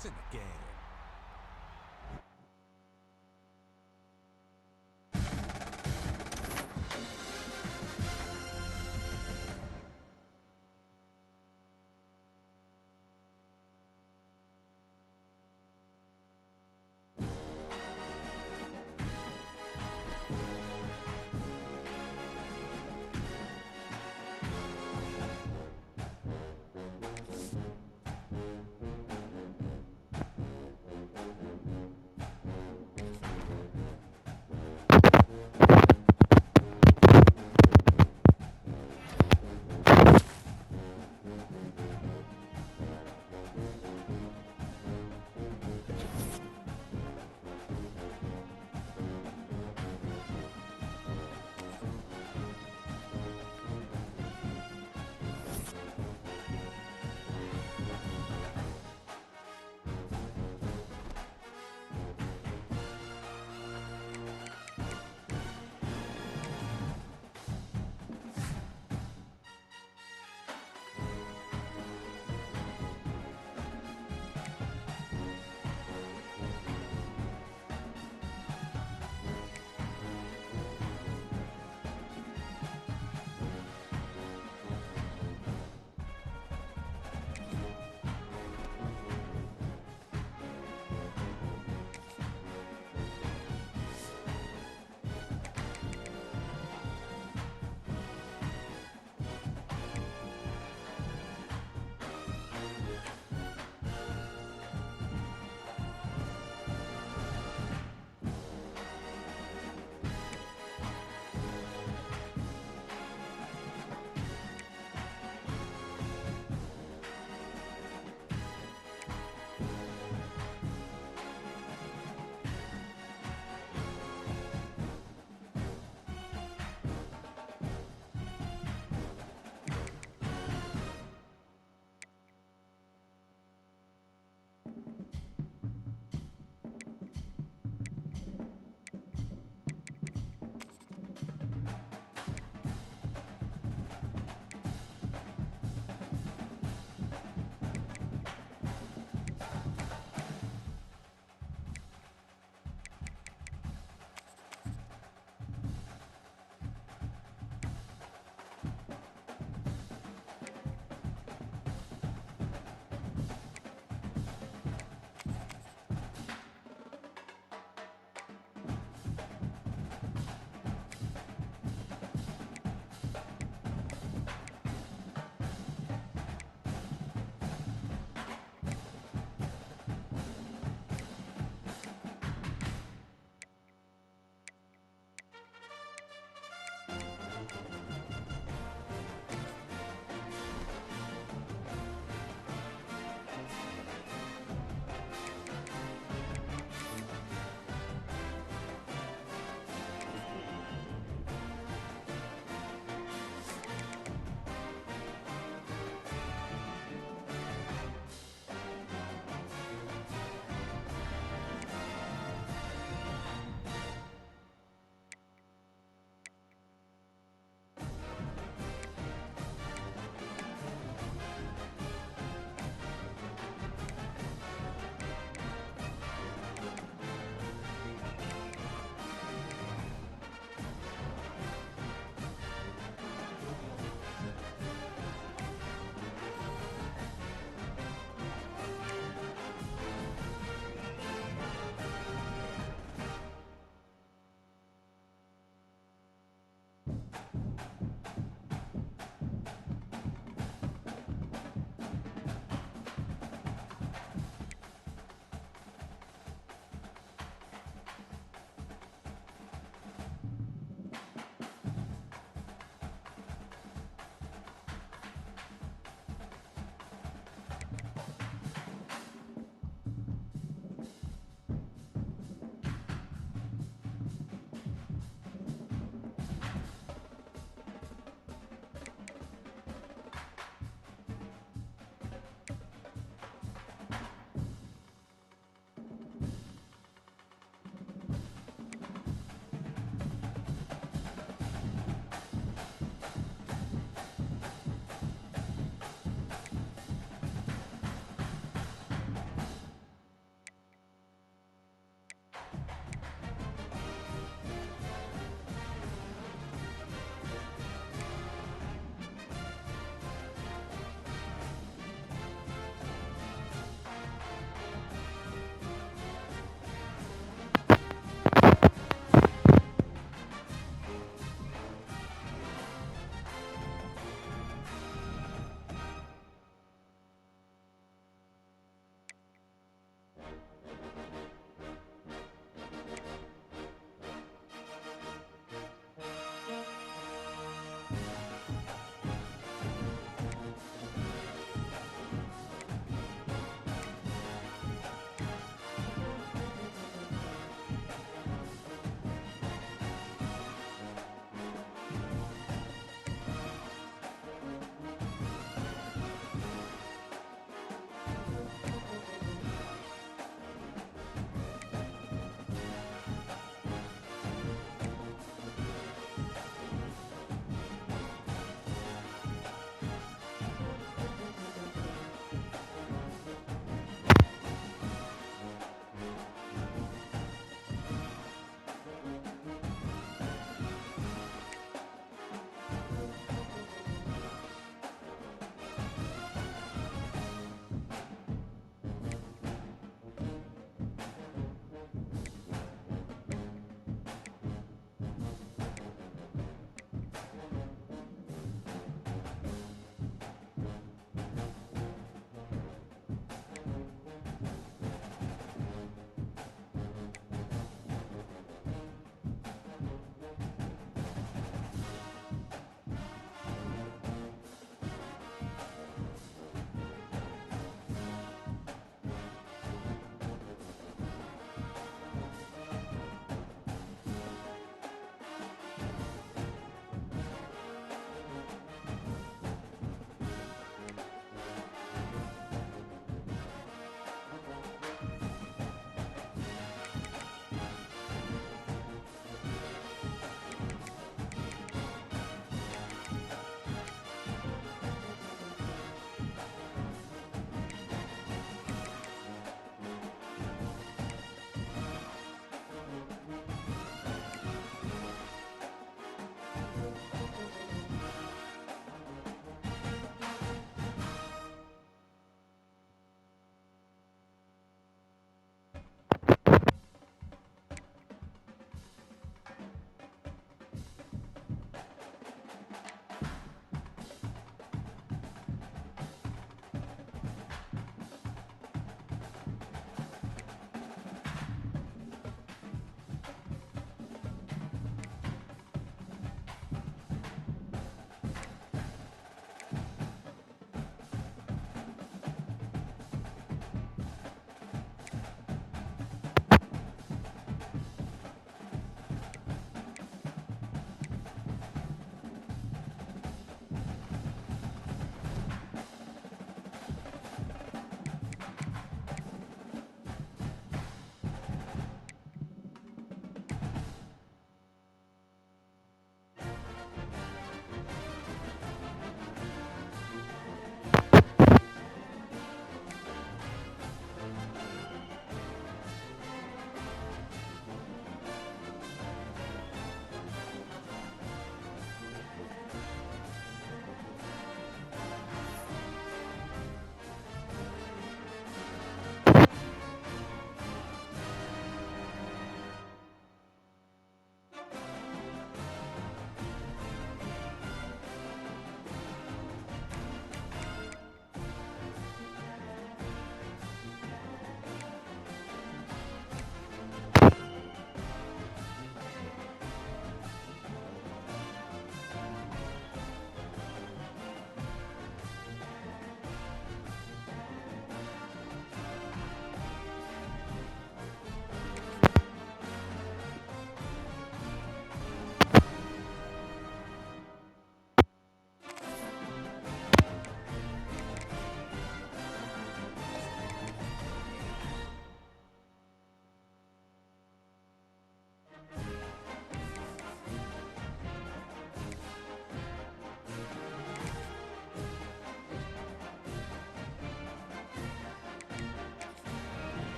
points in the game.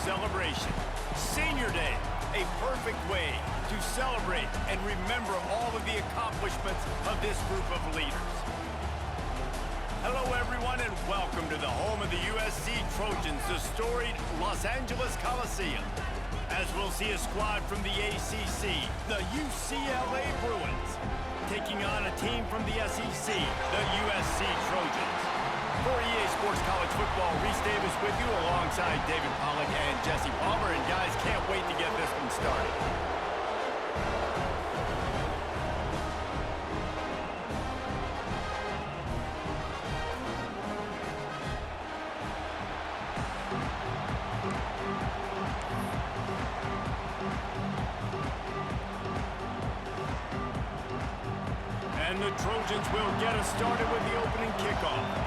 celebration. Senior Day, a perfect way to celebrate and remember all of the accomplishments of this group of leaders. Hello, everyone, and welcome to the home of the USC Trojans, the storied Los Angeles Coliseum. As we'll see a squad from the ACC, the UCLA Bruins, taking on a team from the SEC, the USC Trojans. For EA Sports College Football, Reese Davis with you alongside David Pollack and Jesse Palmer. And guys, can't wait to get this one started. And the Trojans will get us started with the opening kickoff.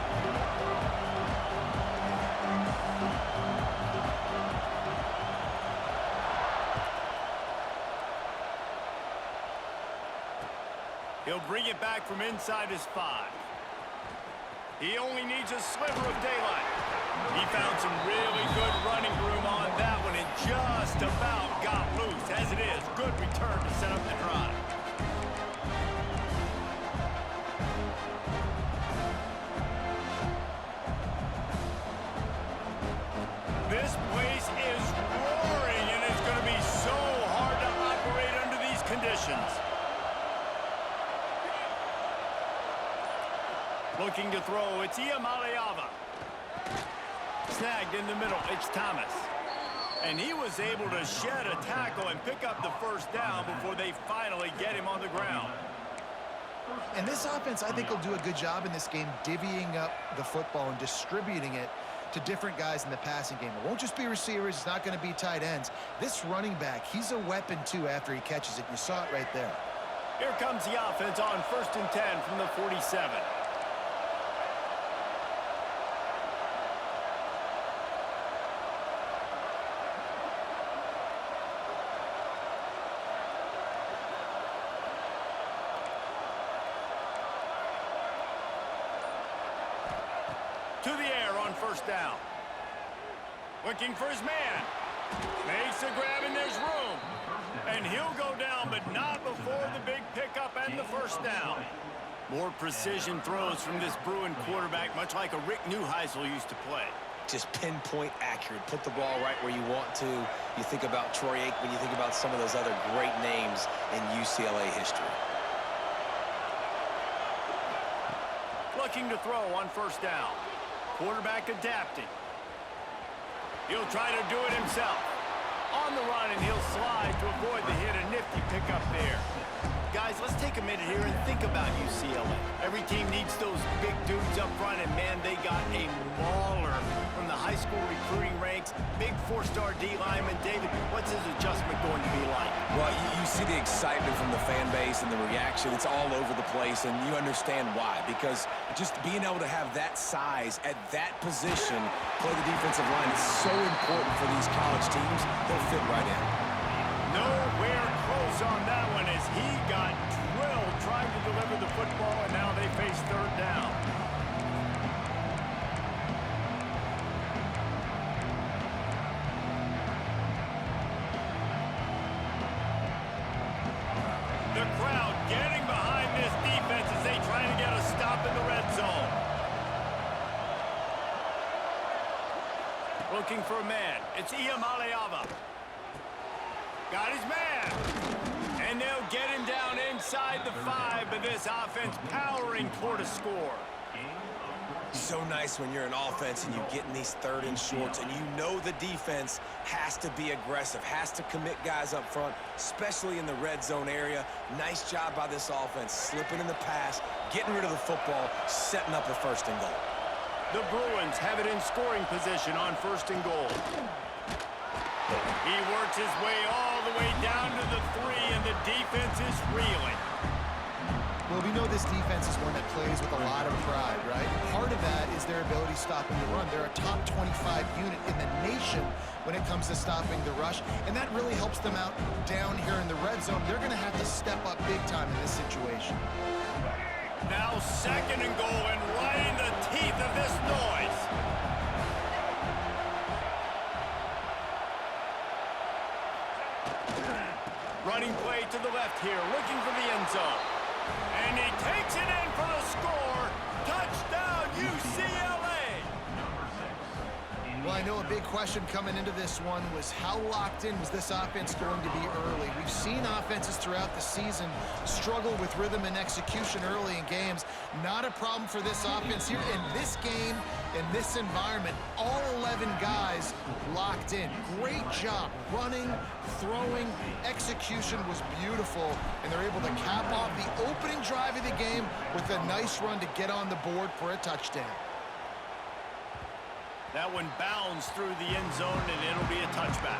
He'll bring it back from inside his 5. He only needs a sliver of daylight. He found some really good running room on that one and just about got loose. As it is, good return to set up the drive. This place is roaring, and it's going to be so hard to operate under these conditions. Looking to throw, it's Iamaleava. Snagged in the middle, it's Thomas. And he was able to shed a tackle and pick up the first down before they finally get him on the ground. And this offense, I think, will do a good job in this game divvying up the football and distributing it to different guys in the passing game. It won't just be receivers. It's not going to be tight ends. This running back, he's a weapon, too, after he catches it. You saw it right there. Here comes the offense on 1st and 10 from the 47. To the air on 1st down. Looking for his man. Makes a grab and there's room. And he'll go down, but not before the big pickup and the first down. More precision throws from this Bruin quarterback, much like a Rick Neuheisel used to play. Just pinpoint accurate. Put the ball right where you want to. You think about Troy Aikman, you think about some of those other great names in UCLA history. Looking to throw on 1st down. Quarterback adapting. He'll try to do it himself. On the run, and he'll slide to avoid the hit. A nifty pickup there. Guys, let's take a minute here and think about UCLA. Every team needs those big dudes up front, and man, they got a mauler from the high school recruiting ranks. Big 4-star D lineman. David, what's his adjustment going to be like? Well, you see the excitement from the fan base and the reaction. It's all over the place, and you understand why. Because just being able to have that size at that position, play the defensive line, is so important for these college teams. They'll fit right in. Nowhere close on that one as he got drilled trying to deliver the football, and now they face 3rd down. The crowd getting behind this defense as they try to get a stop in the red zone. Looking for a man. It's Iamaleava. Got his man. And they'll get him down inside the 5, but this offense powering toward a score. So nice when you're an offense and you get in these 3rd and shorts, and you know the defense has to be aggressive, has to commit guys up front, especially in the red zone area. Nice job by this offense, slipping in the pass, getting rid of the football, setting up the 1st and goal. The Bruins have it in scoring position on 1st and goal. He works his way all the way down to the 3, and the defense is reeling. Well, we know this defense is one that plays with a lot of pride, right? Part of that is their ability stopping the run. They're a top 25 unit in the nation when it comes to stopping the rush, and that really helps them out down here in the red zone. They're going to have to step up big time in this situation. Now 2nd and goal, and right in the teeth of this noise. Running play to the left here, looking for the end zone. And he takes it in for the score. Touchdown, UCLA! Well, I know a big question coming into this one was how locked in was this offense going to be early? We've seen offenses throughout the season struggle with rhythm and execution early in games. Not a problem for this offense here. In this game, in this environment, all 11 guys locked in. Great job running, throwing, execution was beautiful, and they're able to cap off the opening drive of the game with a nice run to get on the board for a touchdown. That one bounds through the end zone, and it'll be a touchback.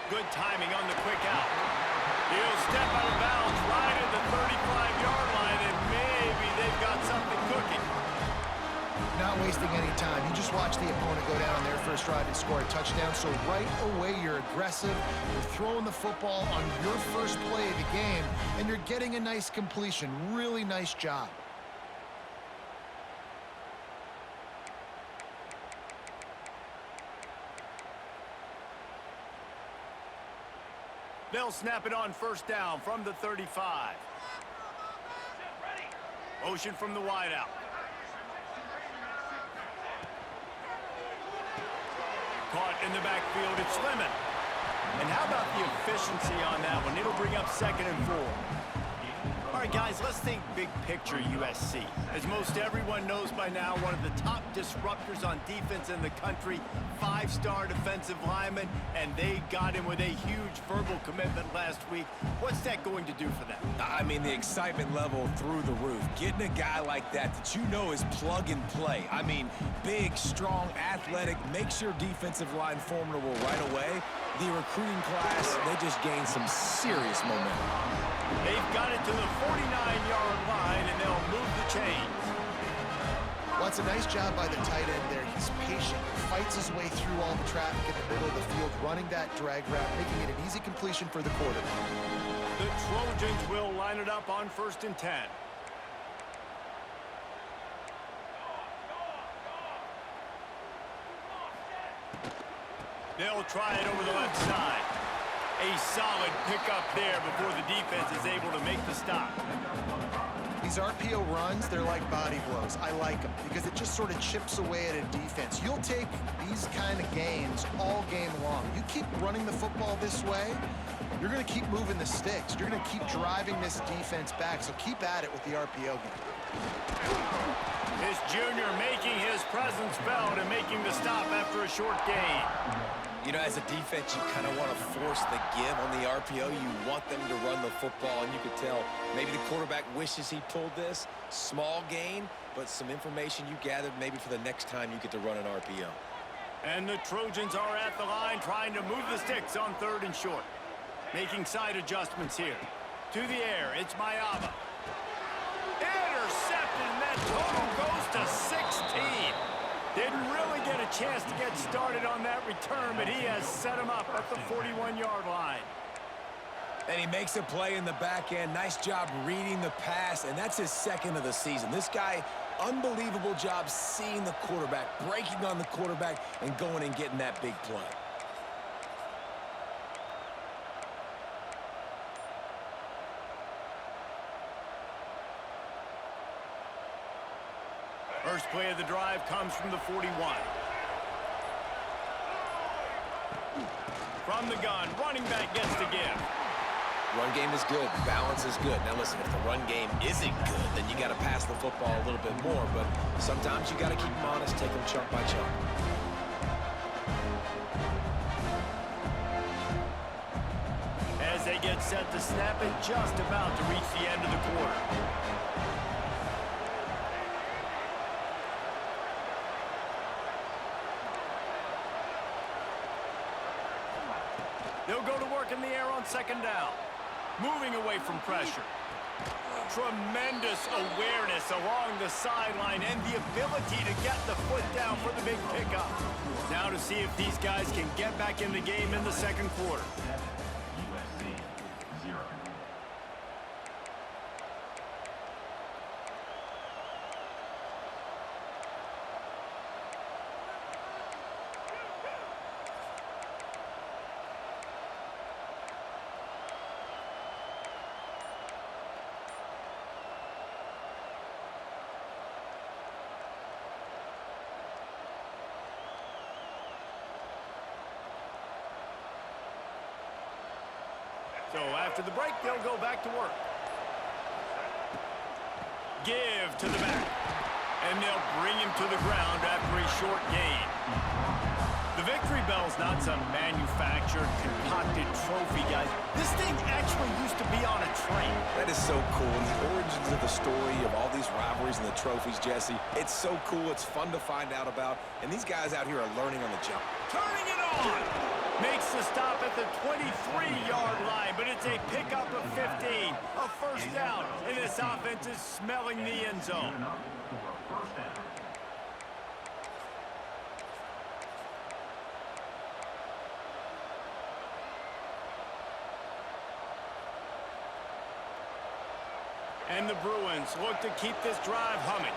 Good timing on the quick out. He'll step out of bounds right at the 35-yard line, and maybe they've got something cooking. Not wasting any time. You just watch the opponent go down on their first drive and score a touchdown. So right away, you're aggressive. You're throwing the football on your first play of the game, and you're getting a nice completion. Really nice job. They'll snap it on first down from the 35. Motion from the wideout. Caught in the backfield, it's Lemon. And how about the efficiency on that one? It'll bring up 2nd and 4. All right, guys, let's think big picture USC. As most everyone knows by now, one of the top disruptors on defense in the country, 5-star defensive lineman, and they got him with a huge verbal commitment last week. What's that going to do for them? I mean, the excitement level through the roof. Getting a guy like that you know is plug and play. I mean, big, strong, athletic, makes your defensive line formidable right away. The recruiting class, they just gained some serious momentum. They've got it to the 49-yard line, and they'll move the chains. Well, it's a nice job by the tight end there. He's patient, fights his way through all the traffic in the middle of the field, running that drag route, making it an easy completion for the quarterback. The Trojans will line it up on 1st and 10. They'll try it over the left side. A solid pickup there before the defense is able to make the stop. These RPO runs, they're like body blows. I like them because it just sort of chips away at a defense. You'll take these kind of gains all game long. You keep running the football this way, you're going to keep moving the sticks. You're going to keep driving this defense back, so keep at it with the RPO game. This junior making his presence felt and making the stop after a short gain. You know, as a defense, you kind of want to force the give on the RPO. You want them to run the football, and you could tell maybe the quarterback wishes he pulled this. Small gain, but some information you gathered maybe for the next time you get to run an RPO. And the Trojans are at the line trying to move the sticks on 3rd and short. Making side adjustments here. To the air, it's Mayava. Intercepted, and that total goes to 16. Didn't really get a chance to get started on that return, but he has set him up at the 41-yard line. And he makes a play in the back end. Nice job reading the pass, and that's his 2nd of the season. This guy, unbelievable job seeing the quarterback, breaking on the quarterback, and going and getting that big play. First play of the drive comes from the 41. From the gun, running back gets the give. Run game is good. Balance is good. Now listen, if the run game isn't good, then you got to pass the football a little bit more. But sometimes you got to keep them honest, take them chunk by chunk. As they get set to snap it, just about to reach the end of the quarter. He'll go to work in the air on second down. Moving away from pressure. Tremendous awareness along the sideline and the ability to get the foot down for the big pickup. Now to see if these guys can get back in the game in the second quarter. So after the break, they'll go back to work. Give to the back. And they'll bring him to the ground after a short gain. The victory bell's not some manufactured, concocted trophy, guys. This thing actually used to be on a train. That is so cool. And the origins of the story of all these rivalries and the trophies, Jesse, it's so cool. It's fun to find out about. And these guys out here are learning on the jump. Turning it on. Makes the stop at the 23-yard line, but it's a pickup of 15. A first down, and this offense is smelling the end zone. And the Bruins look to keep this drive humming.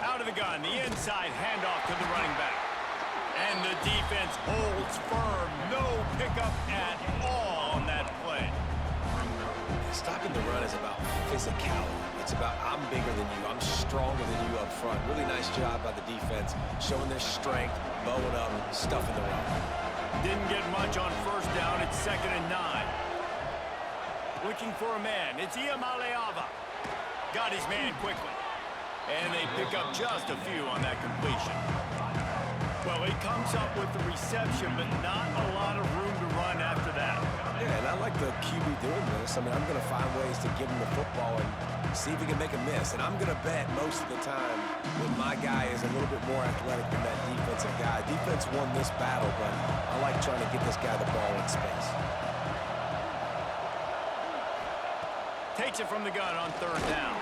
Out of the gun, the inside handoff to the running back. And the defense holds firm. No pickup at all on that play. Stopping the run is about physicality. It's about I'm bigger than you, I'm stronger than you up front. Really nice job by the defense, showing their strength, bowing up, stuffing the run. Didn't get much on first down. It's 2nd and 9. Looking for a man. It's Iamaleava. Got his man quickly. And they pick up just a few on that completion. Well, he comes up with the reception, but not a lot of room to run after that. Yeah, and I like the QB doing this. I mean, I'm going to find ways to give him the football and see if he can make a miss. And I'm going to bet most of the time that my guy is a little bit more athletic than that defensive guy. Defense won this battle, but I like trying to get this guy the ball in space. Takes it from the gun on 3rd down.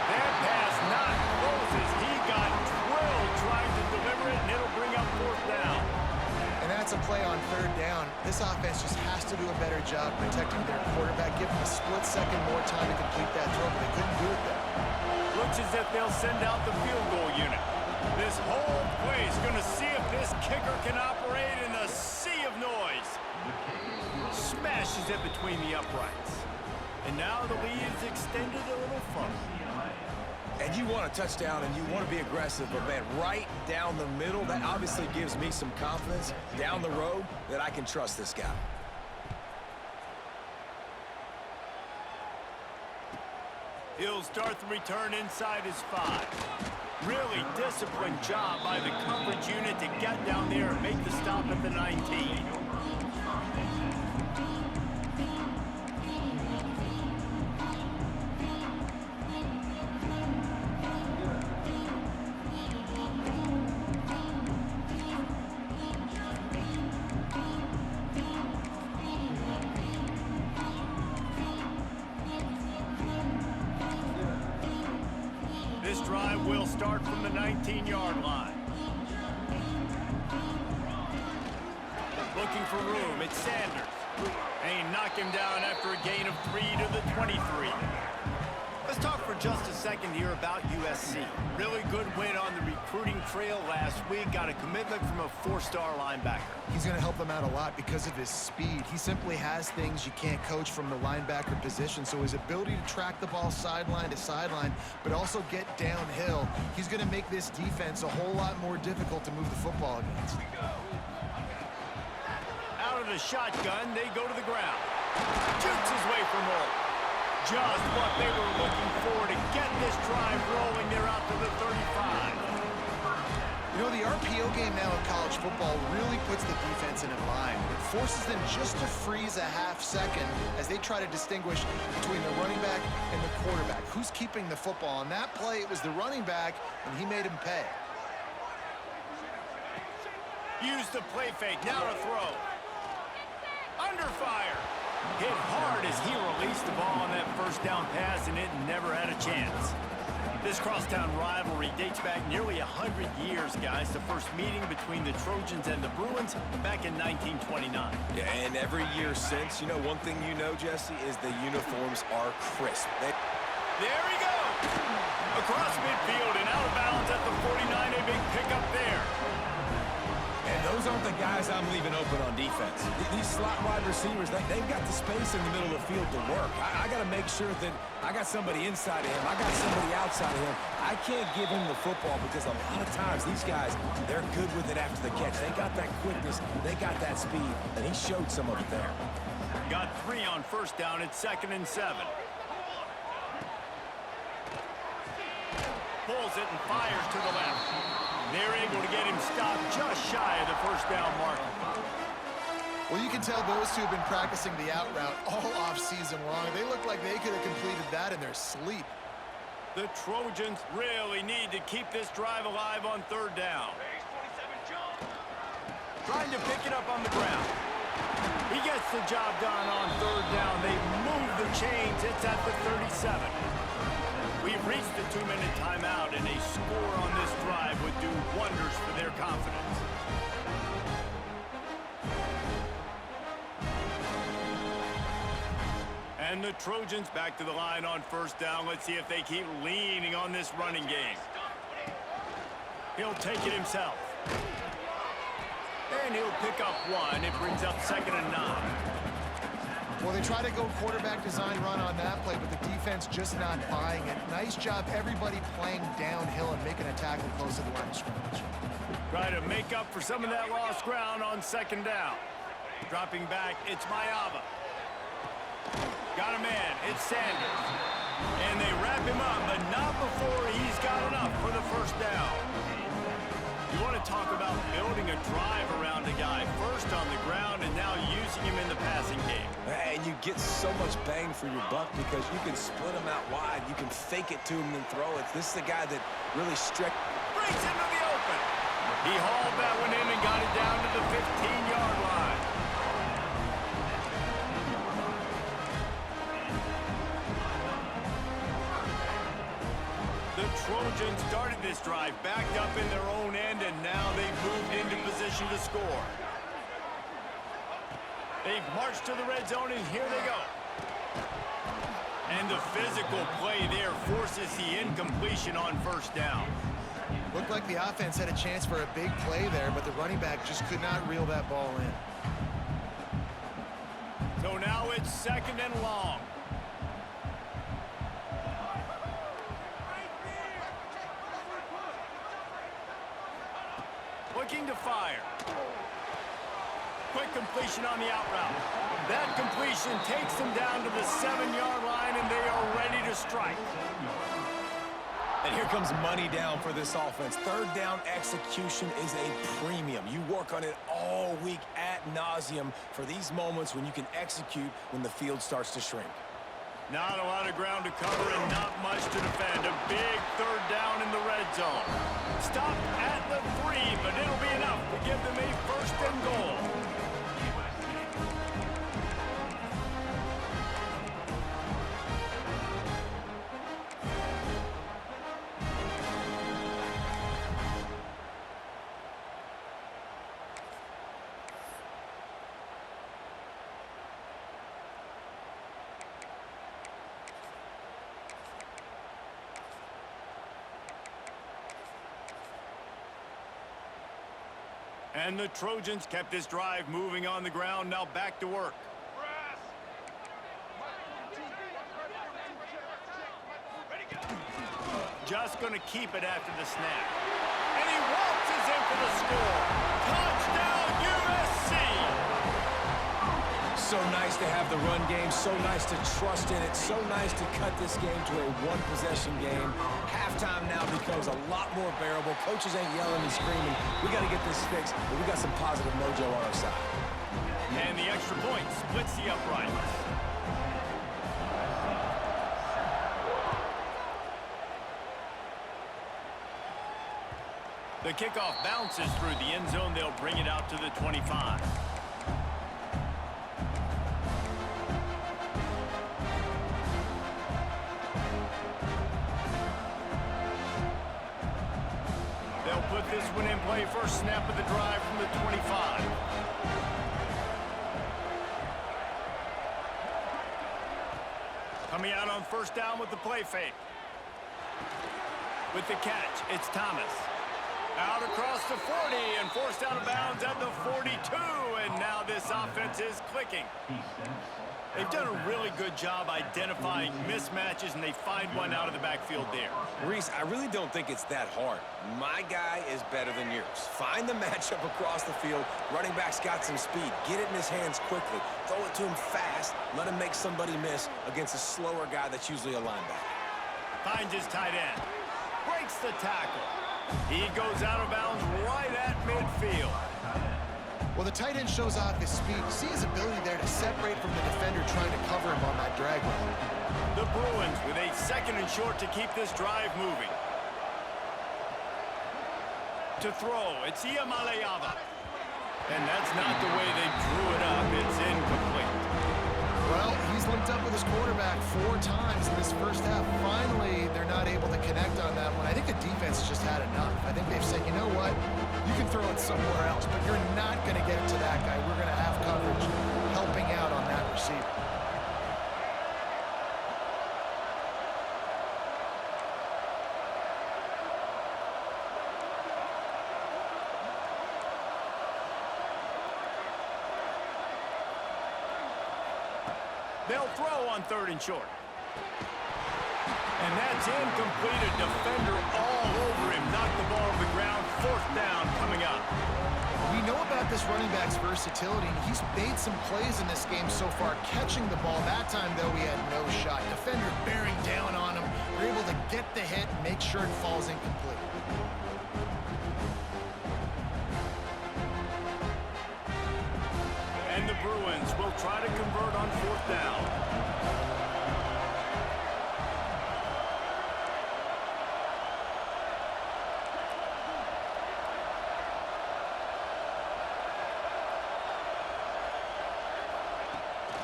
That pass not closes. He got drilled trying to deliver it, and it'll bring up 4th down. And that's a play on 3rd down. This offense just has to do a better job protecting their quarterback, give him a split second more time to complete that throw, but they couldn't do it there. Looks as if they'll send out the field goal unit. This whole play is going to see if this kicker can operate in a sea of noise. Smashes it between the uprights. And now the lead is extended a little further. And you want a touchdown and you want to be aggressive, but man, right down the middle, that obviously gives me some confidence down the road that I can trust this guy. He'll start the return inside his 5. Really disciplined job by the coverage unit to get down there and make the stop at the 19. This drive will start from the 19-yard line. Looking for room, it's Sanders. And he knocked him down after a gain of 3 to the 23. Let's talk for just a second here about USC. Really good win on the recruiting trail last week. Got a commitment from a 4-star linebacker. He's going to help them out a lot because of his speed. He simply has things you can't coach from the linebacker position. So his ability to track the ball sideline to sideline, but also get downhill, he's going to make this defense a whole lot more difficult to move the football against. Out of the shotgun, they go to the ground. Jukes his way for more. Just what they were looking for to get this drive rolling. They're out to the 35. You know, the RPO game now in college football really puts the defense in a bind. It forces them just to freeze a half second as they try to distinguish between the running back and the quarterback. Who's keeping the football? On that play, it was the running back, and he made him pay. Use the play fake. Now to throw. Under fire. Hit hard as he released the ball on that first down pass, and it never had a chance. This crosstown rivalry dates back nearly 100 years, guys. The first meeting between the Trojans and the Bruins back in 1929. Yeah, and every year since, you know, one thing you know, Jesse, is the uniforms are crisp. There he goes! Across midfield and out of bounds at the 49. A big pickup there. And those aren't the guys I'm leaving open on defense. These slot wide receivers, they've got the space in the middle of the field to work. I got to make sure that I got somebody inside of him. I got somebody outside of him. I can't give him the football because a lot of times these guys, they're good with it after the catch. They got that quickness. They got that speed, and he showed some of it there. Got 3 on first down. It's 2nd and 7. Pulls it and fires to the left. They're able to get him stopped just shy of the first down mark. Well, you can tell those two have been practicing the out route all off-season long. They look like they could have completed that in their sleep. The Trojans really need to keep this drive alive on 3rd down. Trying to pick it up on the ground. He gets the job done on 3rd down. They move the chains. It's at the 37. We've reached the 2-minute timeout, and a score on this drive would do wonders for their confidence. And the Trojans back to the line on 1st down. Let's see if they keep leaning on this running game. He'll take it himself. And he'll pick up 1. It brings up 2nd and 9. Well, they try to go quarterback design run on that play, but the defense just not buying it. Nice job, everybody playing downhill and making a tackle close to the line of scrimmage. Try to make up for some of that lost ground on 2nd down. Dropping back, it's Mayava. Got a man, it's Sanders. And they wrap him up, but not before he's got enough for the 1st down. You want to talk about building a drive around a guy, first on the ground and now using him in the passing game. And you get so much bang for your buck because you can split him out wide. You can fake it to him and throw it. This is the guy that really stretched. Breaks into the open. He hauled that one in and got it down to the 15-yard line. The Trojans started this drive backed up in their own end, and now they've moved into position to score. They've marched to the red zone, and here they go. And the physical play there forces the incompletion on 1st down. Looked like the offense had a chance for a big play there, but the running back just could not reel that ball in. So now it's 2nd and long. Looking to fire. Quick completion on the out route. That completion takes them down to the 7-yard line, and they are ready to strike. And here comes money down for this offense. 3rd down execution is a premium. You work on it all week ad nauseum for these moments when you can execute when the field starts to shrink. Not a lot of ground to cover and not much to defend. A big 3rd down in the red zone. Stop at the 3, but it'll be enough to give them a 1st and goal. And the Trojans kept this drive moving on the ground, now back to work. Just going to keep it after the snap. And he waltzes in for the score. Touchdown, USC! So nice to have the run game, so nice to trust in it, so nice to cut this game to a 1-possession game. Halftime now becomes a lot more bearable. Coaches ain't yelling and screaming. We got to get this fixed, but we got some positive mojo on our side. And the extra point splits the uprights. The kickoff bounces through the end zone. They'll bring it out to the 25. They'll put this one in play. First snap of the drive from the 25. Coming out on first down with the play fake. With the catch, it's Thomas. Out across the 40 and forced out of bounds at the 42. And now this offense is clicking. They've done a really good job identifying mismatches, and they find one out of the backfield there. Reese, I really don't think it's that hard. My guy is better than yours. Find the matchup across the field. Running back's got some speed. Get it in his hands quickly. Throw it to him fast. Let him make somebody miss against a slower guy that's usually a linebacker. Finds his tight end. Breaks the tackle. He goes out of bounds right at midfield. Well, the tight end shows off his speed. You see his ability there to separate from the defender trying to cover him on that drag route. The Bruins with a second and short to keep this drive moving. To throw, it's Iamaleava. And that's not the way they drew it up. It's incomplete. Well, he's linked up with his quarterback 4 times in this first half. Finally, they're not able to connect on that one. I think the defense has just had enough. I think they've said, you know what? You can throw it somewhere else, but you're not going to get it to that guy. We're going to have coverage helping out on that receiver. They'll throw on third and short. And that's incomplete. A defender all over him. Knocked the ball to the ground. Fourth down coming up. We know about this running back's versatility, and he's made some plays in this game so far, catching the ball. That time, though, he had no shot. Defender bearing down on him. They're able to get the hit and make sure it falls incomplete. And the Bruins will try to convert on fourth down.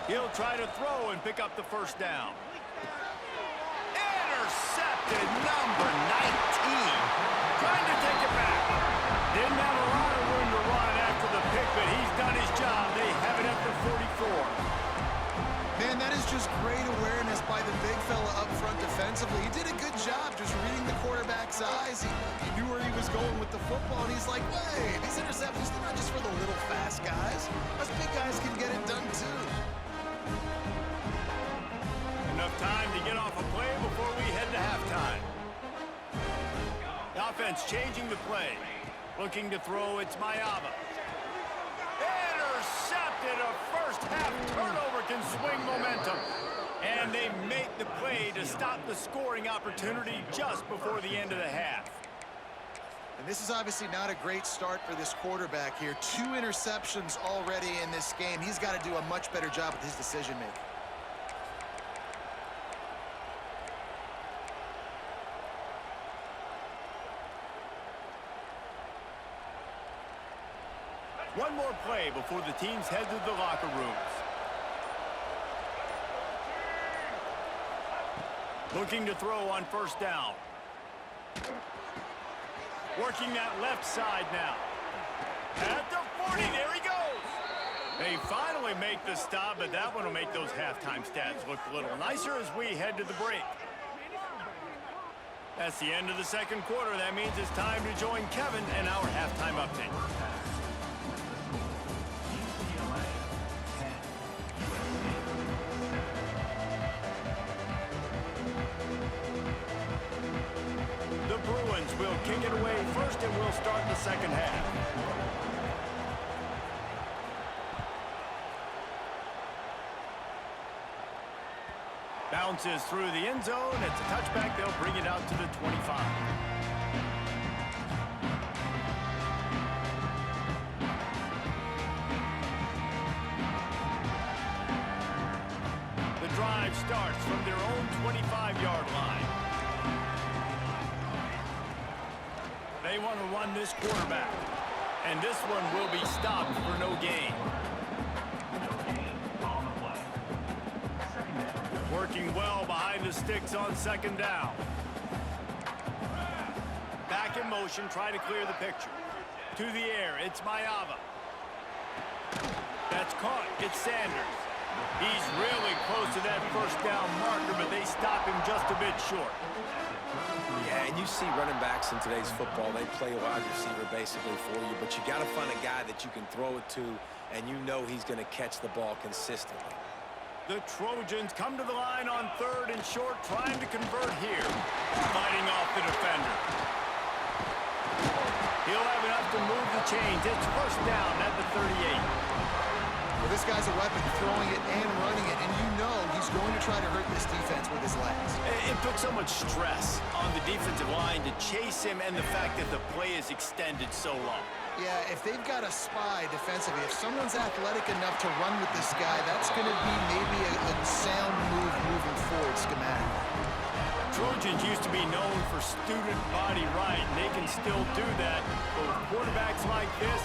He'll try to throw and pick up the first down. Intercepted, number 19. Trying to take it back. Didn't have a lot of room to run after the pick, but he's done his job. They have it up to 44. Man, that is just great awareness by the big fella up front defensively. He did a good job just reading the quarterback's eyes. He knew where he was going with the football, and he's like, wait, these interceptions, they're not just for the little fast guys. Us big guys can get it done, too. Enough time to get off a play before we head to halftime. The offense changing the play. Looking to throw, it's Mayava. Intercepted. A first half turnover can swing momentum. And they make the play to stop the scoring opportunity just before the end of the half. And this is obviously not a great start for this quarterback here. 2 interceptions already in this game. He's got to do a much better job with his decision-making. One more play before the teams head to the locker rooms. Looking to throw on first down. Working that left side now. At the 40, there he goes. They finally make the stop, but that one will make those halftime stats look a little nicer as we head to the break. That's the end of the second quarter. That means it's time to join Kevin and our halftime update. The Bruins will kick it away first, and we'll start the second half. Bounces through the end zone. It's a touchback. They'll bring it out to the 25. The drive starts from their own 25-yard line. They want to run this this quarterback. And this one will be stopped for no gain. Working well behind the sticks on second down. Back in motion, trying to clear the picture. To the air, it's Mayava. That's caught. It's Sanders. He's really close to that first down marker, but they stop him just a bit short. Yeah, and you see running backs in today's football, they play a wide receiver basically for you, but you got to find a guy that you can throw it to, and you know he's going to catch the ball consistently. The Trojans come to the line on third and short, trying to convert here. Fighting off the defender. He'll have enough to move the chains. It's first down at the 38. Well, this guy's a weapon, throwing it and running it, and you know he's going to try to hurt this defense with his legs. It put so much stress on the defensive line to chase him, and the fact that the play is extended so long. Yeah, if they've got a spy defensively, if someone's athletic enough to run with this guy, that's going to be maybe a sound move moving forward schematically. Trojans used to be known for student body right, and they can still do that. But with quarterbacks like this,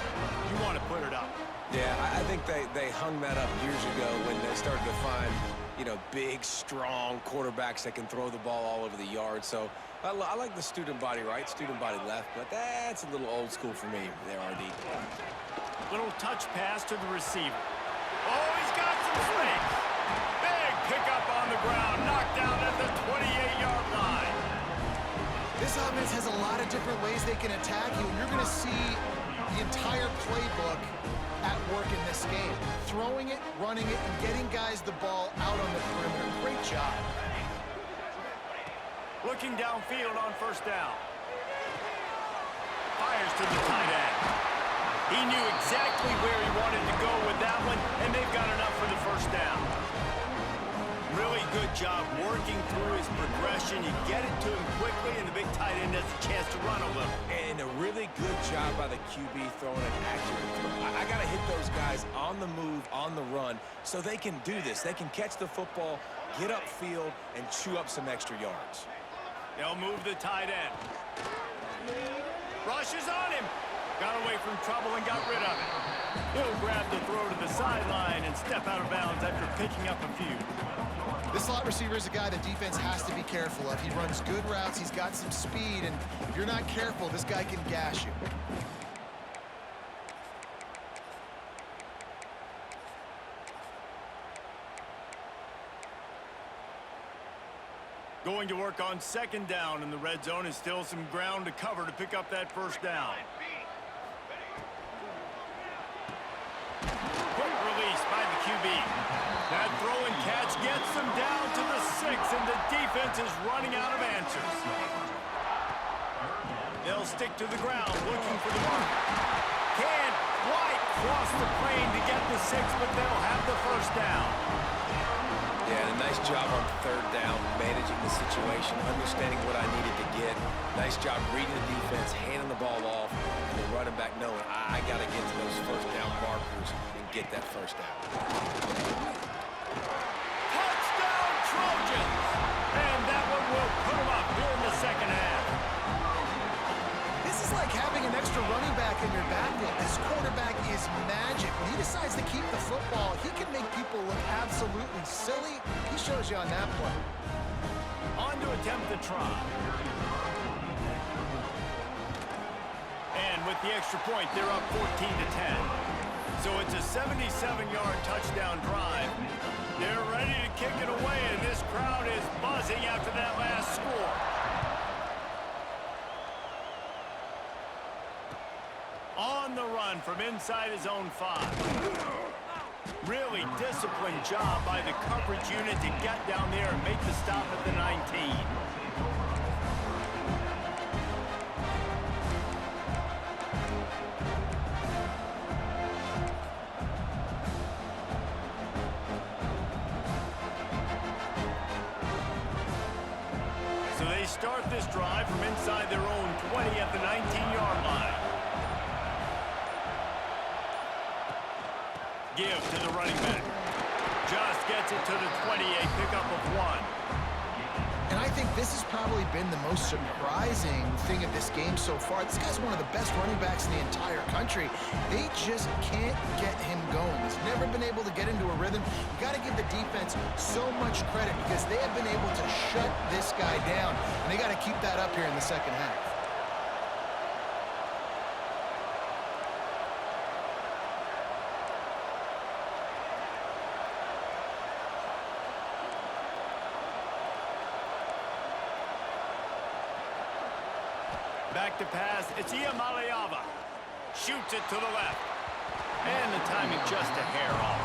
you want to put it up. Yeah, I think they hung that up years ago when they started to find, you know, big, strong quarterbacks that can throw the ball all over the yard. So I like the student body right, student body left, but that's a little old school for me there, RD. Little touch pass to the receiver. Oh, he's got some space. Big pickup on the ground, knocked down at the 28-yard line. This offense has a lot of different ways they can attack you, and you're going to see the entire playbook at work in this game. Throwing it, running it, and getting guys the ball out on the perimeter. Great job. Looking downfield on first down. Fires to the tight end. He knew exactly where he wanted to go with that one, and they've got enough for the first down. Really good job working through his progression. You get it to him quickly, and the big tight end has a chance to run a little. And a really good job by the QB throwing an accurate throw. I got to hit those guys on the move, on the run, so they can do this. They can catch the football, get upfield, and chew up some extra yards. They'll move the tight end. Rushes on him. Got away from trouble and got rid of it. He'll grab the throw to the sideline and step out of bounds after picking up a few. This slot receiver is a guy the defense has to be careful of. He runs good routes, he's got some speed, and if you're not careful, this guy can gash you. Going to work on second down in the red zone, and still some ground to cover to pick up that first down. Quick release by the QB. That throw and catch gets them down to the 6, and the defense is running out of answers. They'll stick to the ground, looking for the mark. Can't quite cross the plane to get the 6, but they'll have the first down. Yeah, a nice job on third down, managing the situation, understanding what I needed to get. Nice job reading the defense, handing the ball off, and the running back knowing I got to get to those first down markers and get that first down. Touchdown, Trojans! And that one will put them up here in the second half. This is like having an extra running back in your backfield. This quarterback is magic. When he decides to keep the football, he can make people look absolutely silly. He shows you on that play. On to attempt the try. And with the extra point, they're up 14-10. So it's a 77-yard touchdown drive. They're ready to kick it away, and this crowd is buzzing after that last score. On the run from inside his own 5. Really disciplined job by the coverage unit to get down there and make the stop at the 19. So they start this drive from inside their own 20 at the 19-yard line. Give to the running back. Just gets it to the 28, pickup of 1. And I I think this has probably been the most surprising thing of this game so far. This guy's one of the best running backs in the entire country. They just can't get him going. He's never been able to get into a rhythm. You got to give the defense so much credit because they have been able to shut this guy down, and they got to keep that up here in the second half. Back to pass. It's Iamaleava. Shoots it to the left. And the timing just a hair off.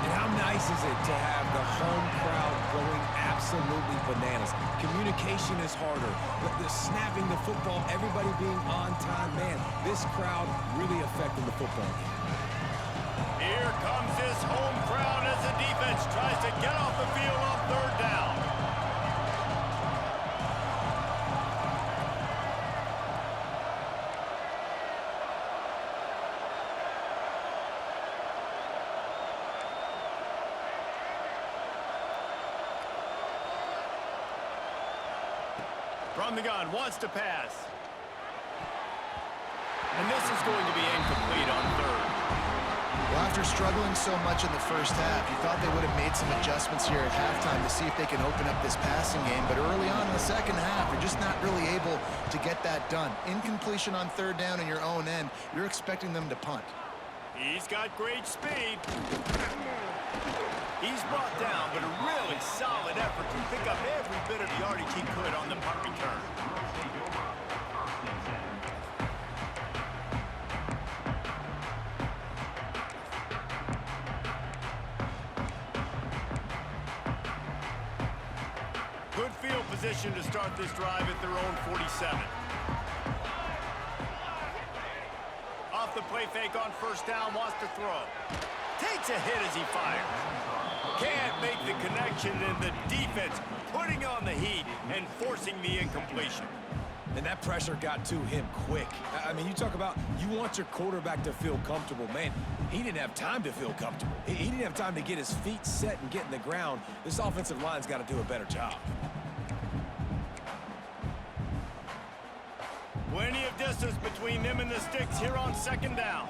And how nice is it to have the home crowd going absolutely bananas? Communication is harder, but the snapping the football, everybody being on time, man, this crowd really affecting the football game. Here comes this home crowd as the defense tries to get off the field on third down. From the gun, wants to pass. And this is going to be incomplete on third. Well, after struggling so much in the first half, you thought they would have made some adjustments here at halftime to see if they can open up this passing game. But early on in the second half, they're just not really able to get that done. Incompletion on third down in your own end, you're expecting them to punt. He's got great speed. He's brought down, but a really solid effort to pick up every bit of yardage he could on the punt return. Good field position to start this drive at their own 47. Off the play fake on first down, wants to throw. Takes a hit as he fires. Can't make the connection, and the defense putting on the heat and forcing the incompletion. And that pressure got to him quick. I mean, you talk about you want your quarterback to feel comfortable. Man, he didn't have time to feel comfortable. He didn't have time to get his feet set and get in the ground. This offensive line's got to do a better job. Plenty of distance between them and the sticks here on second down.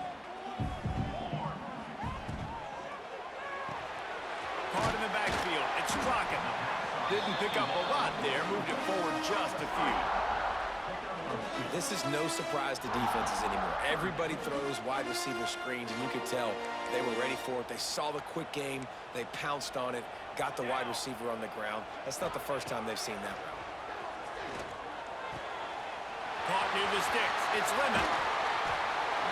Caught in the backfield. It's Crockett. Didn't pick up a lot there. Moved it forward just a few. This is no surprise to defenses anymore. Everybody throws wide receiver screens, and you could tell they were ready for it. They saw the quick game. They pounced on it, got the wide receiver on the ground. That's not the first time they've seen that route. Caught near the sticks. It's Lemon.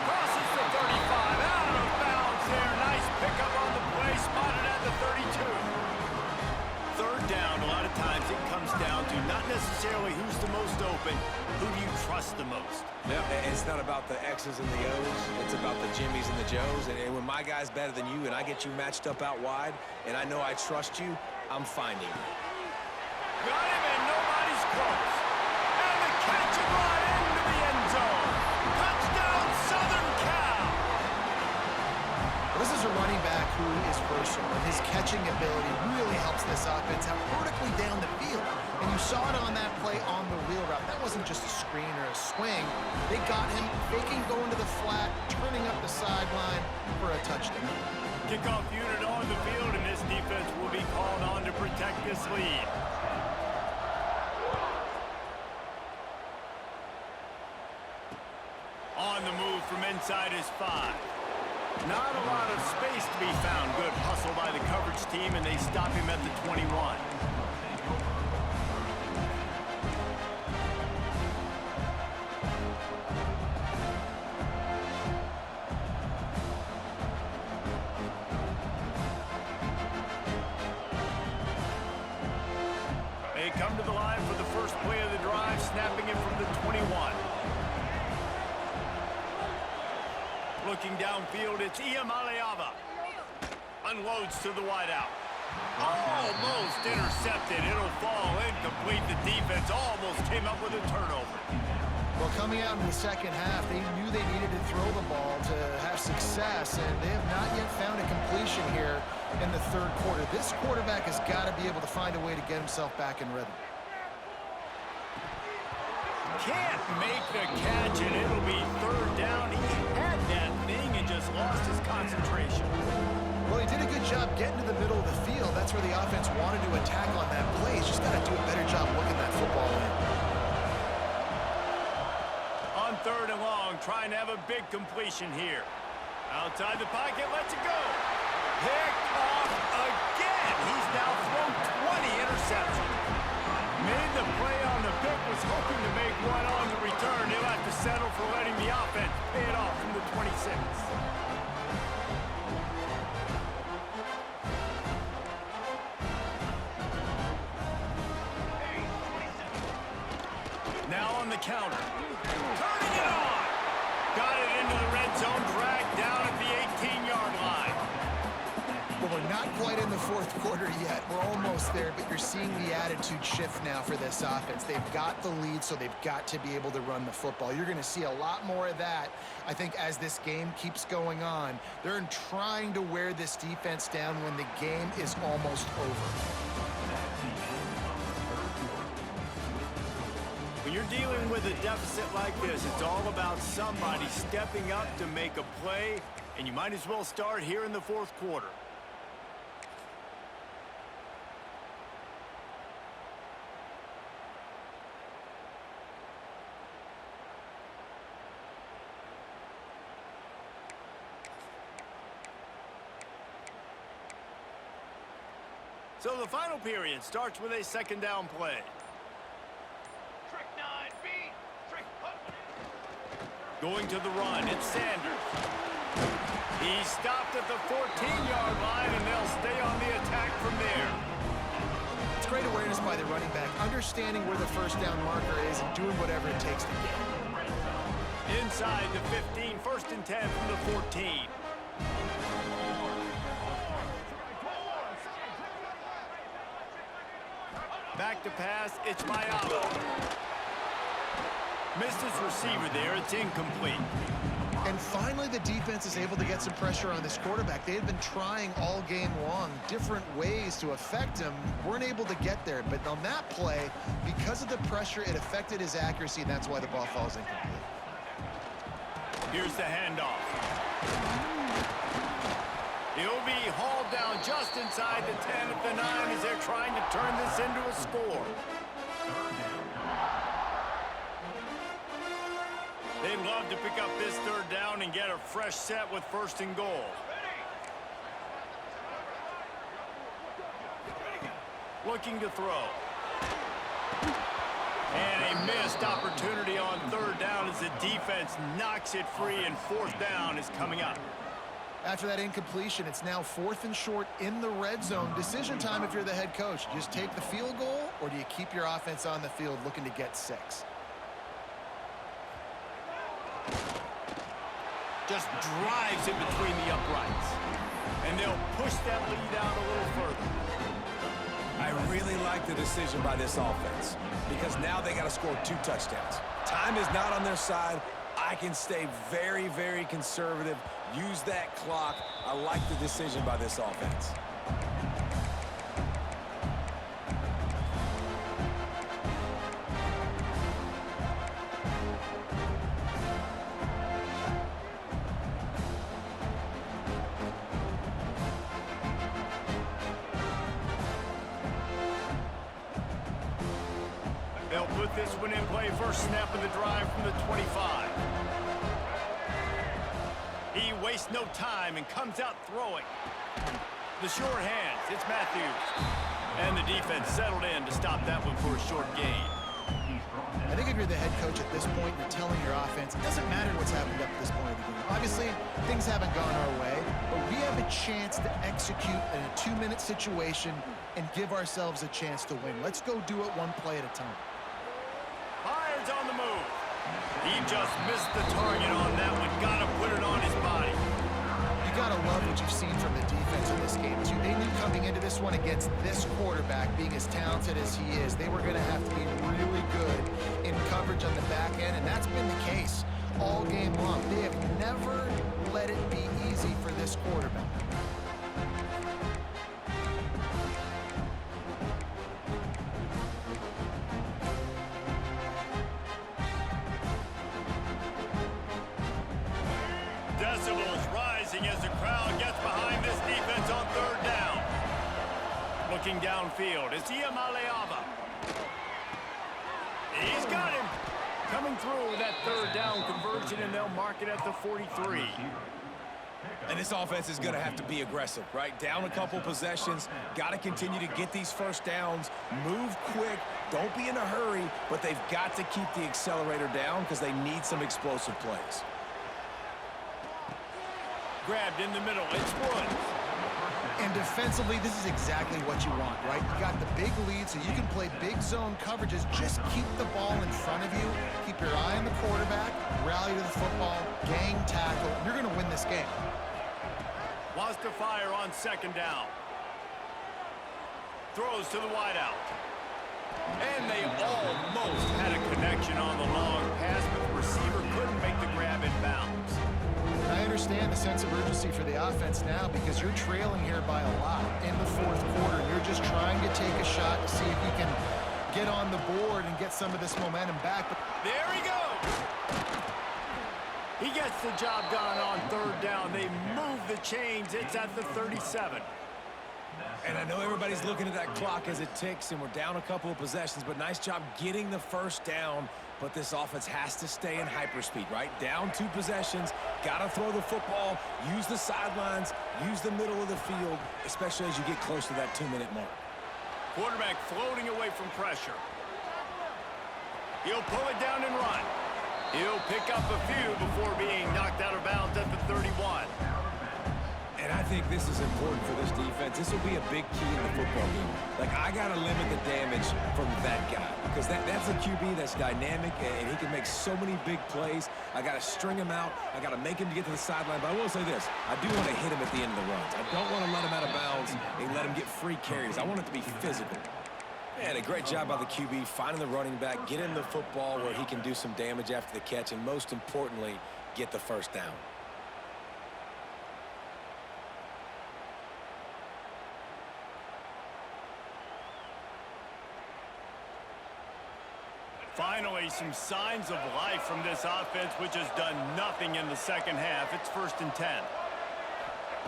Crosses the 35. Out of bounds there. Nice pickup on the play. Spotted at the 32. Third down, a lot of times it comes down to not necessarily who's the most open, who do you trust the most? Yeah, it's not about the X's and the O's. It's about the Jimmys and the Joes. And when my guy's better than you and I get you matched up out wide and I know I trust you, I'm finding you. Got him and nobody's close. And the catch and run into the end zone. Touchdown, Southern Cal. Well, this is a running back who is versatile, and his catching ability really helps this offense out vertically down the field. And you saw it on that play on the wheel route. That wasn't just a screen or a swing. They got him faking going to the flat, turning up the sideline for a touchdown. Kickoff unit on the field, and this defense will be called on to protect this lead. On the move from inside his 5. Not a lot of space to be found. Good hustle by the coverage team, and they stop him at the 21. They come to the line for the first play of the drive, snapping it from the 21. Looking downfield, it's Iamaleava. Unloads to the wideout. Almost intercepted. It'll fall incomplete. The defense almost came up with a turnover. Well, coming out in the second half, they knew they needed to throw the ball to have success, and they have not yet found a completion here in the third quarter. This quarterback has got to be able to find a way to get himself back in rhythm. Can't make the catch, and it'll be third down. He had that thing and just lost his concentration. Well, he did a good job getting to the middle of the field. That's where the offense wanted to attack on that play. He's just got to do a better job looking that football in. On third and long, trying to have a big completion here. Outside the pocket, lets it go. Picked off again. He's now thrown 20 interceptions. Made the play on the pick, was hoping to make one on the return. He'll have to settle for letting the offense pay it off from the 26. Now on the counter. Turning it on. Got it into the red zone, dragged down at the 18-yard line. Well, we're not quite in the fourth quarter yet. We're almost there, but you're seeing the attitude shift now for this offense. They've got the lead, so they've got to be able to run the football. You're going to see a lot more of that, I think, as this game keeps going on. They're trying to wear this defense down when the game is almost over. When you're dealing with a deficit like this, it's all about somebody stepping up to make a play, and you might as well start here in the fourth quarter. So the final period starts with a second down play. Going to the run, it's Sanders. He stopped at the 14-yard line, and they'll stay on the attack from there. It's great awareness by the running back, understanding where the first down marker is and doing whatever it takes to get it. Inside the 15, first and 10 from the 14. Back to pass, it's Mayala. Missed his receiver there, it's incomplete. And finally, the defense is able to get some pressure on this quarterback. They had been trying all game long, different ways to affect him. Weren't able to get there, but on that play, because of the pressure, it affected his accuracy, and that's why the ball falls incomplete. Here's the handoff. He'll be hauled down just inside the 10 at the 9 as they're trying to turn this into a score. They'd love to pick up this third down and get a fresh set with first and goal. Looking to throw. And a missed opportunity on third down as the defense knocks it free, and fourth down is coming up. After that incompletion, it's now fourth and short in the red zone. Decision time if you're the head coach. Just take the field goal, or do you keep your offense on the field looking to get 6? Just drives in between the uprights. And they'll push that lead out a little further. I really like the decision by this offense because now they got to score 2 touchdowns. Time is not on their side. I can stay very, very conservative, use that clock. I like the decision by this offense. They'll put this one in play. First snap of the drive from the 25. He wastes no time and comes out throwing. The short hands, it's Matthews. And the defense settled in to stop that one for a short gain. I think if you're the head coach at this point, you're telling your offense, it doesn't matter what's happened up to this point of the game. Obviously, things haven't gone our way, but we have a chance to execute in a 2-minute situation and give ourselves a chance to win. Let's go do it one play at a time. Hines on the move. He just missed the target on that one. Gotta put it on his body. You gotta love what you've seen from the defense in this game, too. They knew coming into this one against this quarterback, being as talented as he is, they were gonna have to be really good in coverage on the back end, and that's been the case all game long. They have never let it be easy for this quarterback. Looking downfield, it's Iamaleava. He's got him. Coming through with that third down conversion, and they'll mark it at the 43. And this offense is going to have to be aggressive, right? Down a couple possessions, got to continue to get these first downs, move quick, don't be in a hurry, but they've got to keep the accelerator down because they need some explosive plays. Grabbed in the middle, it's Woods. And defensively, this is exactly what you want, right? You got the big lead, so you can play big zone coverages. Just keep the ball in front of you. Keep your eye on the quarterback, rally to the football, gang tackle. You're going to win this game. Wants to fire on second down. Throws to the wideout. And they almost had a connection on the long pass, but the receiver couldn't make the grab in bounds. I understand the sense of urgency for the offense now because you're trailing here by a lot in the fourth quarter. You're just trying to take a shot to see if you can get on the board and get some of this momentum back. But there he goes. He gets the job done on third down. They move the chains. It's at the 37. And I know everybody's looking at that clock as it ticks, and we're down a couple of possessions, but nice job getting the first down. But this offense has to stay in hyperspeed, right? Down 2 possessions, got to throw the football, use the sidelines, use the middle of the field, especially as you get close to that 2-minute mark. Quarterback floating away from pressure. He'll pull it down and run. He'll pick up a few before being knocked out of bounds at the 31. And I think this is important for this defense. This will be a big key in the football game. Like, I got to limit the damage from that guy because that's a QB that's dynamic, and he can make so many big plays. I got to string him out. I got to make him get to the sideline. But I will say this. I do want to hit him at the end of the runs. I don't want to let him out of bounds and let him get free carries. I want it to be physical. And a great job by the QB finding the running back, get him the football where he can do some damage after the catch, and most importantly, get the first down. Finally, some signs of life from this offense, which has done nothing in the second half. It's 1st and 10.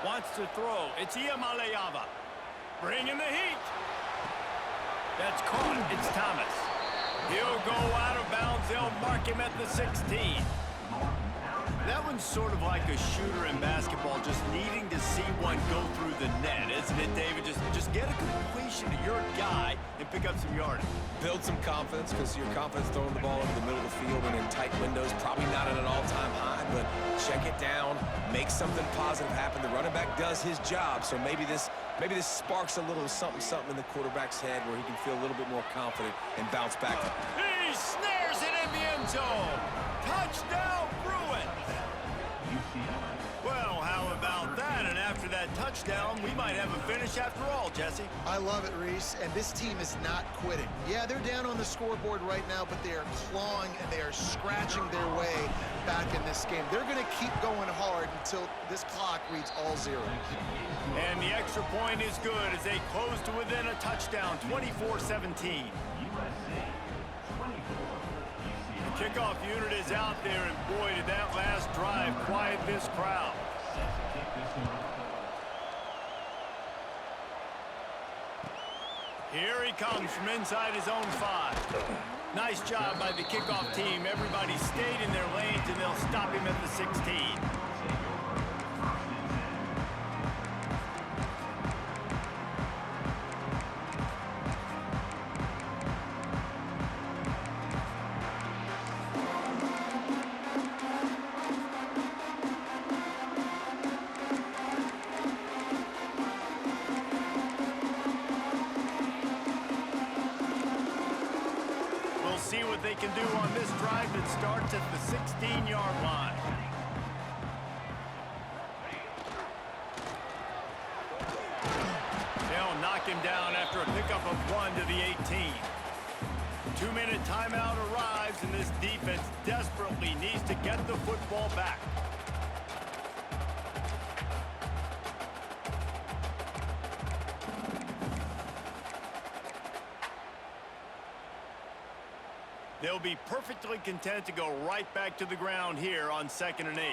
Wants to throw. It's Iamaleava. Bringing the heat. That's caught. It's Thomas. He'll go out of bounds. They'll mark him at the 16. That one's sort of like a shooter in basketball, just needing to see one go through the net, isn't it, David? Just get a completion to your guy and pick up some yardage. Build some confidence because your confidence throwing the ball over the middle of the field and in tight windows, probably not at an all-time high, but check it down, make something positive happen. The running back does his job, so maybe this sparks a little something in the quarterback's head where he can feel a little bit more confident and bounce back. He snares it in the end zone. Touchdown, Bruins. Well, how about that? And after that touchdown, we might have a finish after all, Jesse. I love it, Reese, and this team is not quitting. Yeah, they're down on the scoreboard right now, but they are clawing and they are scratching their way back in this game. They're going to keep going hard until this clock reads all zeros. And the extra point is good as they close to within a touchdown, 24-17. Kickoff unit is out there, and boy, did that last drive quiet this crowd. Here he comes from inside his own 5. Nice job by the kickoff team. Everybody stayed in their lanes, and they'll stop him at the 16. See what they can do on this drive that starts at the 16-yard line. They'll knock him down after a pickup of 1 to the 18. 2-minute timeout arrives, and this defense desperately needs to get the football back. They'll be perfectly content to go right back to the ground here on 2nd and 8.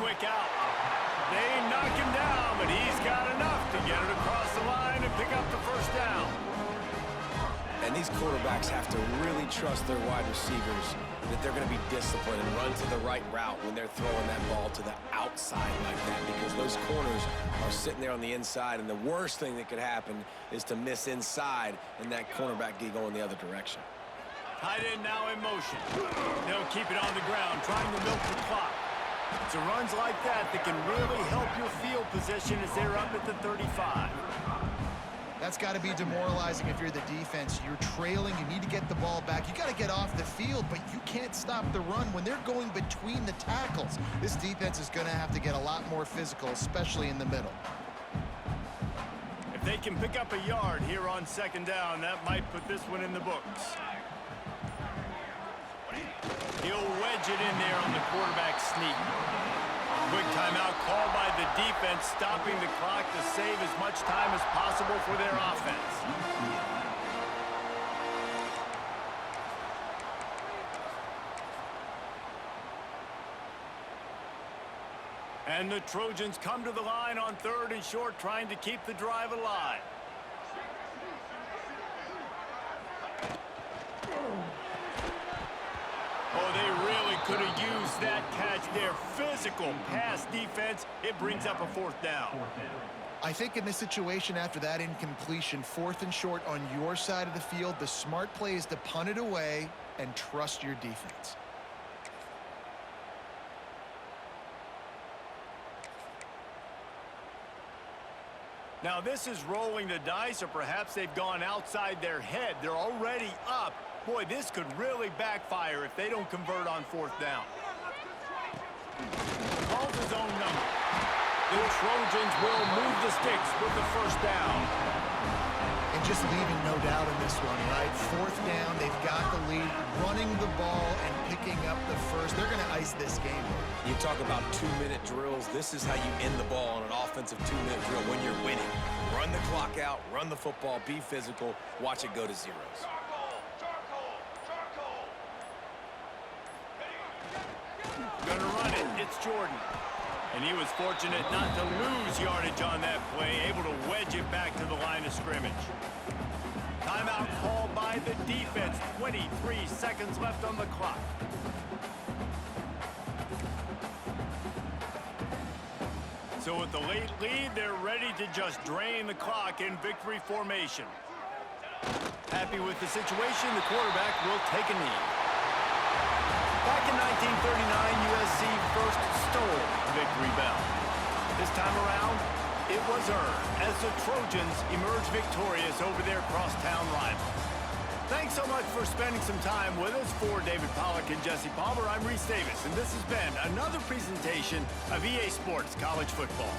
quick out. They knock him down, but he's got enough to get it across the line and pick up the first down. And these quarterbacks have to really trust their wide receivers that they're going to be disciplined and run to the right route when they're throwing that ball to the outside like that, because those corners are sitting there on the inside, and the worst thing that could happen is to miss inside and that cornerback get going the other direction. Tight end now in motion. They'll keep it on the ground, trying to milk the clock. It's runs like that that can really help your field position as they're up at the 35. That's got to be demoralizing if you're the defense. You're trailing. You need to get the ball back. You got to get off the field, but you can't stop the run when they're going between the tackles. This defense is going to have to get a lot more physical, especially in the middle. If they can pick up a yard here on second down, that might put this one in the books. He'll wedge it in there on the quarterback sneak. Quick timeout called by the defense, stopping the clock to save as much time as possible for their offense. And the Trojans come to the line on 3rd and short, trying to keep the drive alive. Oh, they really could have used that catch there. Physical pass defense. It brings up a 4th down. I think in this situation, after that incompletion, 4th and short on your side of the field, the smart play is to punt it away and trust your defense. Now this is rolling the dice, or perhaps they've gone outside their head. They're already up. Boy, this could really backfire if they don't convert on 4th down. Calls his own number. The Trojans will move the sticks with the first down. And just leaving no doubt in this one, right? 4th down, they've got the lead, running the ball and picking up the first. They're going to ice this game. You talk about 2-minute drills. This is how you end the ball on an offensive 2-minute drill when you're winning. Run the clock out, run the football, be physical, watch it go to zeros. Gonna run it. It's Jordan. And he was fortunate not to lose yardage on that play, able to wedge it back to the line of scrimmage. Timeout called by the defense. 23 seconds left on the clock. So with the late lead, they're ready to just drain the clock in victory formation. Happy with the situation, the quarterback will take a knee. Back in 1939, USC first stole the victory bell. This time around, it was earned as the Trojans emerged victorious over their crosstown rivals. Thanks so much for spending some time with us. For David Pollack and Jesse Palmer, I'm Reese Davis, and this has been another presentation of EA Sports College Football.